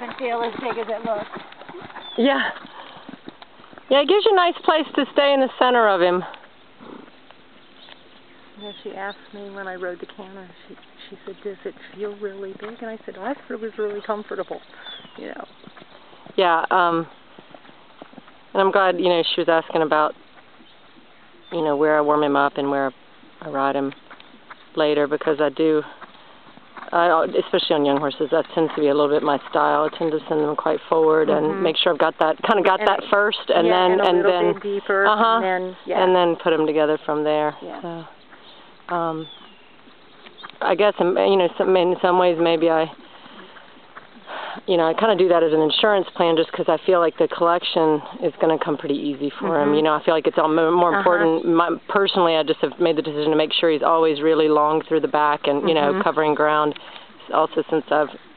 doesn't feel as big as it looks. Yeah. Yeah, it gives you a nice place to stay in the center of him. Yeah, she asked me when I rode the canter, she said, does it feel really big? And I said, I thought it was really comfortable, you know. Yeah, and I'm glad, you know, she was asking about, you know, where I warm him up and where I ride him later, because I do, especially on young horses, that tends to be a little bit my style. I tend to send them quite forward and make sure I've got that, kind of got that first, and then, and a little bit deeper, and then put them together from there. Yeah. So, I guess, you know, in some ways maybe I kind of do that as an insurance plan, just because I feel like the collection is going to come pretty easy for him. You know, I feel like it's all more important. Personally, I just have made the decision to make sure he's always really long through the back and, you know, covering ground. Also, since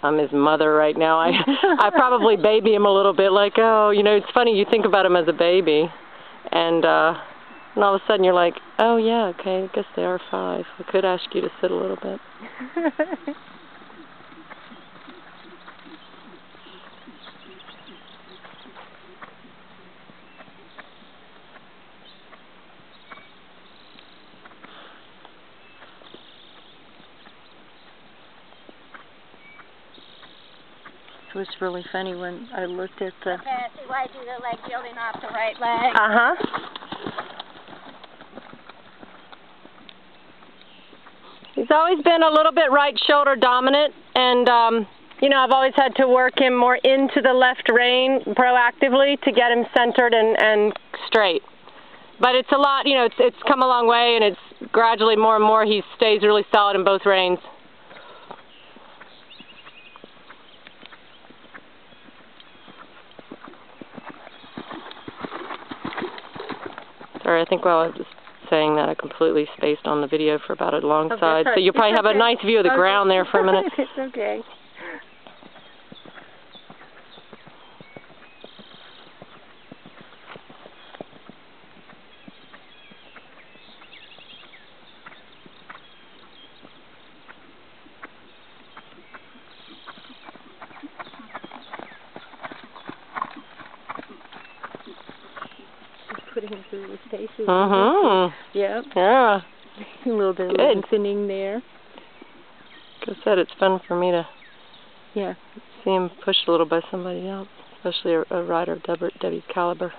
I'm his mother right now, I probably baby him a little bit, like, oh, you know, it's funny, you think about him as a baby, and all of a sudden you're like, oh, yeah, okay, I guess they are 5. I could ask you to sit a little bit. It was really funny when I looked at the... Okay, I see why I do the leg yielding off the right leg. He's always been a little bit right shoulder dominant, and you know, I've always had to work him more into the left rein proactively to get him centered and straight. But it's a lot, you know, it's come a long way, and it's gradually more and more he stays really solid in both reins. Sorry, I think while I was saying that I completely spaced on the video for about a long side, so you'll probably have a nice view of the ground there for a minute. It's okay. Putting him through the stations. Yep. Yeah. A little bit of lengthening there. Like I said, it's fun for me to see him pushed a little by somebody else, especially a rider of Debbie's caliber.